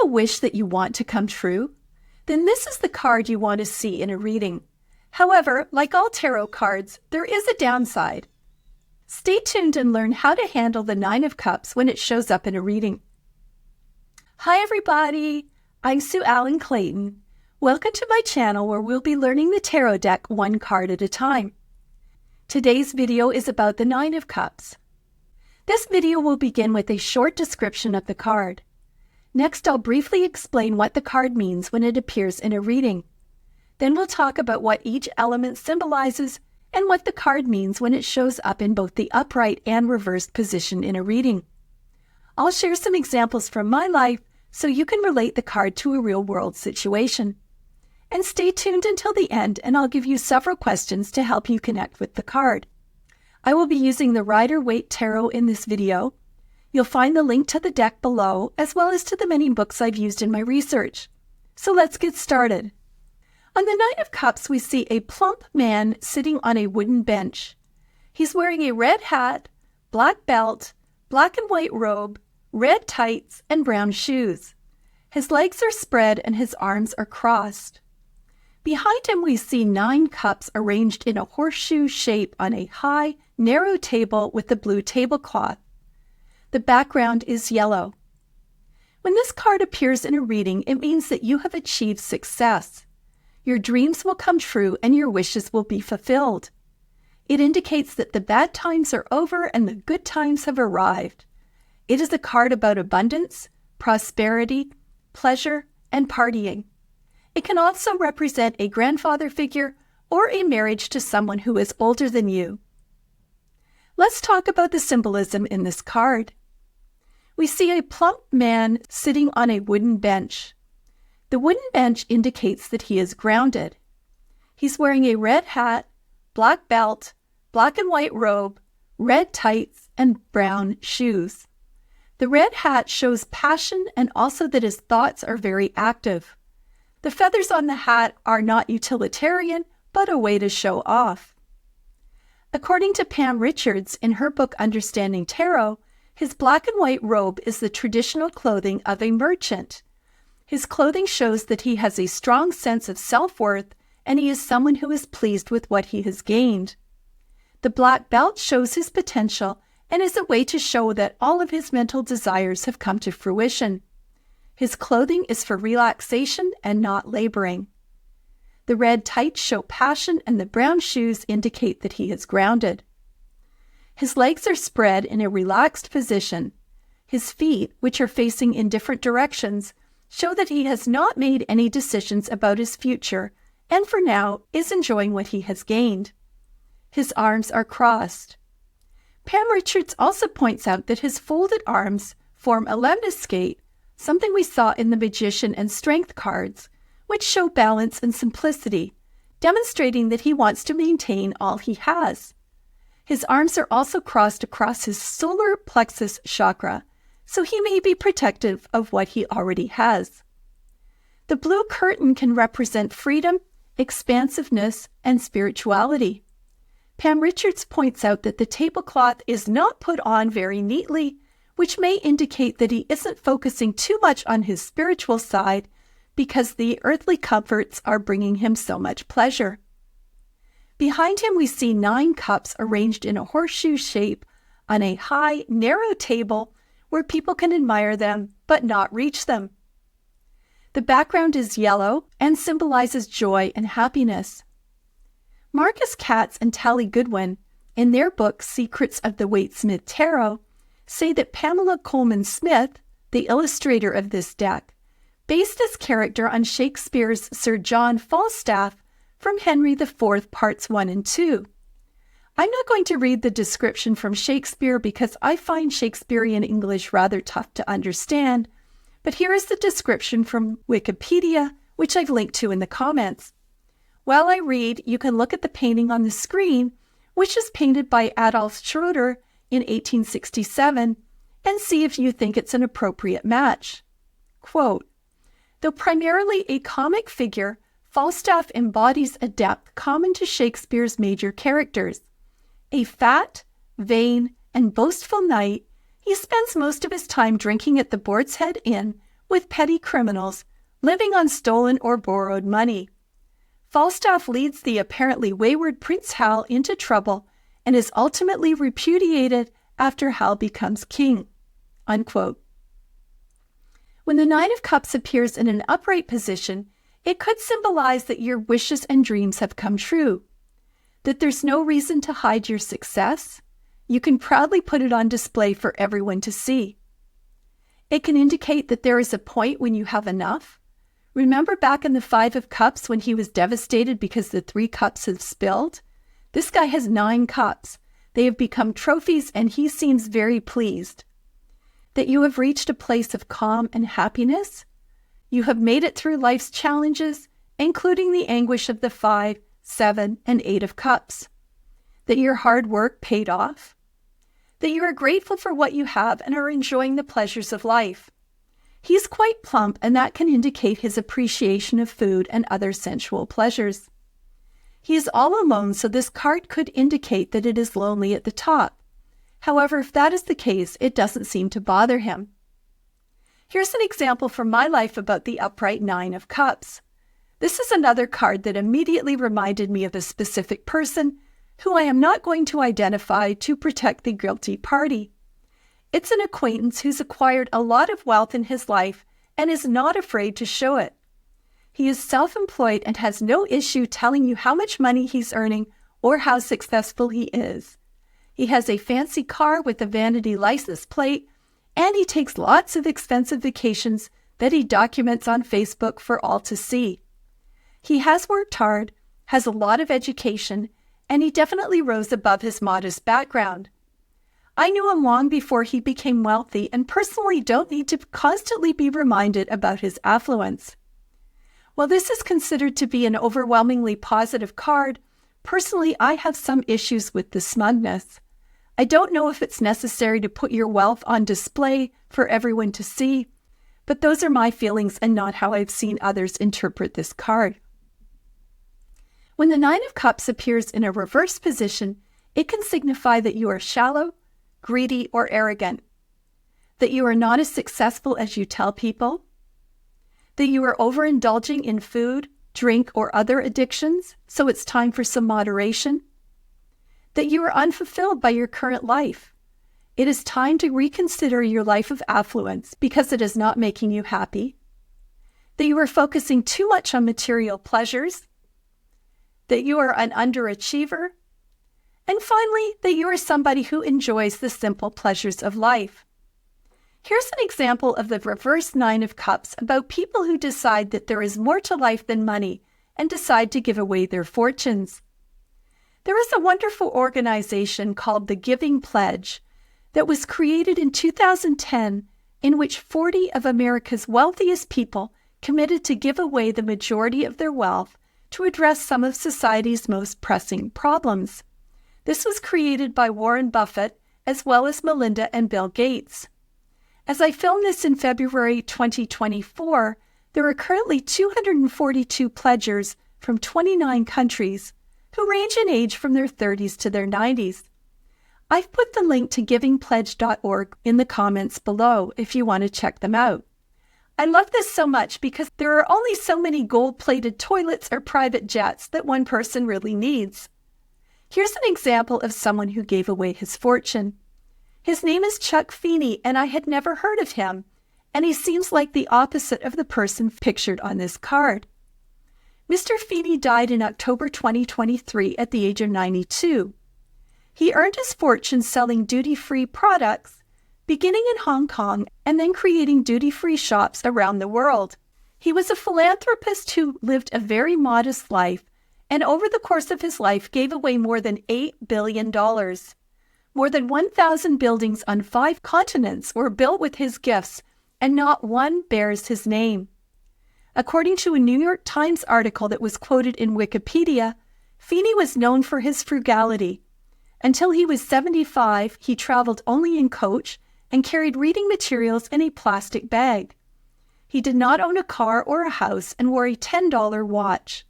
a wish that you want to come true? Then this is the card you want to see in a reading. However, like all tarot cards, there is a downside. Stay tuned and learn how to handle the Nine of Cups when it shows up in a reading. Hi everybody, I'm Sue Ellen Clayton. Welcome to my channel where we'll be learning the tarot deck one card at a time. Today's video is about the Nine of Cups. This video will begin with a short description of the card. Next, I'll briefly explain what the card means when it appears in a reading. Then we'll talk about what each element symbolizes and what the card means when it shows up in both the upright and reversed position in a reading. I'll share some examples from my life so you can relate the card to a real-world situation. And stay tuned until the end and I'll give you several questions to help you connect with the card. I will be using the Rider-Waite Tarot in this video. You'll find the link to the deck below, as well as to the many books I've used in my research. So let's get started. On the Nine of Cups, we see a plump man sitting on a wooden bench. He's wearing a red hat, black belt, black and white robe, red tights, and brown shoes. His legs are spread and his arms are crossed. Behind him, we see 9 cups arranged in a horseshoe shape on a high, narrow table with a blue tablecloth. The background is yellow. When this card appears in a reading, it means that you have achieved success. Your dreams will come true and your wishes will be fulfilled. It indicates that the bad times are over and the good times have arrived. It is a card about abundance, prosperity, pleasure, and partying. It can also represent a grandfather figure or a marriage to someone who is older than you. Let's talk about the symbolism in this card. We see a plump man sitting on a wooden bench. The wooden bench indicates that he is grounded. He's wearing a red hat, black belt, black and white robe, red tights, and brown shoes. The red hat shows passion and also that his thoughts are very active. The feathers on the hat are not utilitarian, but a way to show off. According to Pam Richards in her book Understanding Tarot, his black and white robe is the traditional clothing of a merchant. His clothing shows that he has a strong sense of self-worth and he is someone who is pleased with what he has gained. The black belt shows his potential and is a way to show that all of his mental desires have come to fruition. His clothing is for relaxation and not laboring. The red tights show passion and the brown shoes indicate that he is grounded. His legs are spread in a relaxed position. His feet, which are facing in different directions, show that he has not made any decisions about his future and for now is enjoying what he has gained. His arms are crossed. Pam Richards also points out that his folded arms form a lemniscate, something we saw in the Magician and Strength cards, which show balance and simplicity, demonstrating that he wants to maintain all he has. His arms are also crossed across his solar plexus chakra, so he may be protective of what he already has. The blue curtain can represent freedom, expansiveness, and spirituality. Pam Richards points out that the tablecloth is not put on very neatly, which may indicate that he isn't focusing too much on his spiritual side because the earthly comforts are bringing him so much pleasure. Behind him, we see 9 cups arranged in a horseshoe shape on a high, narrow table where people can admire them but not reach them. The background is yellow and symbolizes joy and happiness. Marcus Katz and Tally Goodwin, in their book Secrets of the Waite-Smith Tarot, say that Pamela Coleman Smith, the illustrator of this deck, based this character on Shakespeare's Sir John Falstaff from Henry IV, Parts 1 and 2. I'm not going to read the description from Shakespeare because I find Shakespearean English rather tough to understand, but here is the description from Wikipedia, which I've linked to in the comments. While I read, you can look at the painting on the screen, which is painted by Adolf Schroeder in 1867, and see if you think it's an appropriate match. Quote, "Though primarily a comic figure, Falstaff embodies a depth common to Shakespeare's major characters. A fat, vain, and boastful knight, he spends most of his time drinking at the Boar's Head Inn, with petty criminals living on stolen or borrowed money. Falstaff leads the apparently wayward Prince Hal into trouble and is ultimately repudiated after Hal becomes king." Unquote. When the Nine of Cups appears in an upright position, it could symbolize that your wishes and dreams have come true, that there's no reason to hide your success. You can proudly put it on display for everyone to see. It can indicate that there is a point when you have enough. Remember back in the Five of Cups when he was devastated because the 3 cups have spilled? This guy has 9 cups. They have become trophies and he seems very pleased. That you have reached a place of calm and happiness. You have made it through life's challenges, including the anguish of the 5, 7, and 8 of Cups. That your hard work paid off. That you are grateful for what you have and are enjoying the pleasures of life. He's quite plump, and that can indicate his appreciation of food and other sensual pleasures. He is all alone, so this card could indicate that it is lonely at the top. However, if that is the case, it doesn't seem to bother him. Here's an example from my life about the upright 9 of Cups. This is another card that immediately reminded me of a specific person who I am not going to identify to protect the guilty party. It's an acquaintance who's acquired a lot of wealth in his life and is not afraid to show it. He is self-employed and has no issue telling you how much money he's earning or how successful he is. He has a fancy car with a vanity license plate, and he takes lots of expensive vacations that he documents on Facebook for all to see. He has worked hard, has a lot of education, and he definitely rose above his modest background. I knew him long before he became wealthy and personally don't need to constantly be reminded about his affluence. While this is considered to be an overwhelmingly positive card, personally I have some issues with the smugness. I don't know if it's necessary to put your wealth on display for everyone to see, but those are my feelings and not how I've seen others interpret this card. When the 9 of Cups appears in a reverse position, it can signify that you are shallow, greedy, or arrogant, that you are not as successful as you tell people, that you are overindulging in food, drink, or other addictions, so it's time for some moderation, that you are unfulfilled by your current life. It is time to reconsider your life of affluence because it is not making you happy, that you are focusing too much on material pleasures, that you are an underachiever, and finally, that you are somebody who enjoys the simple pleasures of life. Here's an example of the reverse 9 of Cups about people who decide that there is more to life than money and decide to give away their fortunes. There is a wonderful organization called the Giving Pledge that was created in 2010 in which 40 of America's wealthiest people committed to give away the majority of their wealth to address some of society's most pressing problems. This was created by Warren Buffett as well as Melinda and Bill Gates. As I film this in February 2024, there are currently 242 pledgers from 29 countries who range in age from their 30s to their 90s. I've put the link to givingpledge.org in the comments below if you want to check them out. I love this so much because there are only so many gold-plated toilets or private jets that one person really needs. Here's an example of someone who gave away his fortune. His name is Chuck Feeney, and I had never heard of him, and he seems like the opposite of the person pictured on this card. Mr. Feeney died in October 2023 at the age of 92. He earned his fortune selling duty-free products, beginning in Hong Kong and then creating duty-free shops around the world. He was a philanthropist who lived a very modest life, and over the course of his life gave away more than $8 billion. More than 1,000 buildings on 5 continents were built with his gifts, and not one bears his name. According to a New York Times article that was quoted in Wikipedia, Feeney was known for his frugality. Until he was 75, he traveled only in coach and carried reading materials in a plastic bag. He did not own a car or a house and wore a $10 watch.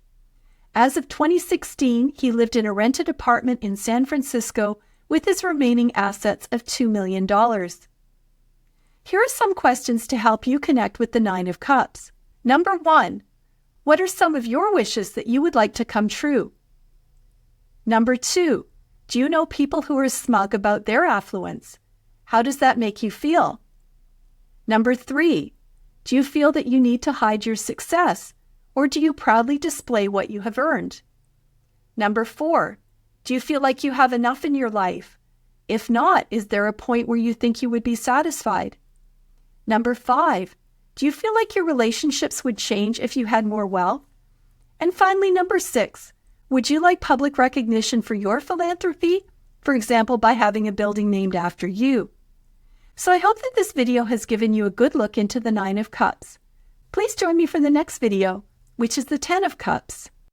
As of 2016, he lived in a rented apartment in San Francisco with his remaining assets of $2 million. Here are some questions to help you connect with the Nine of Cups. Number 1. What are some of your wishes that you would like to come true? Number 2. Do you know people who are smug about their affluence? How does that make you feel? Number 3. Do you feel that you need to hide your success, or do you proudly display what you have earned? Number 4. Do you feel like you have enough in your life? If not, is there a point where you think you would be satisfied? Number 5. Do you feel like your relationships would change if you had more wealth? And finally, number 6. Would you like public recognition for your philanthropy? For example, by having a building named after you. So I hope that this video has given you a good look into the Nine of Cups. Please join me for the next video, which is the Ten of Cups.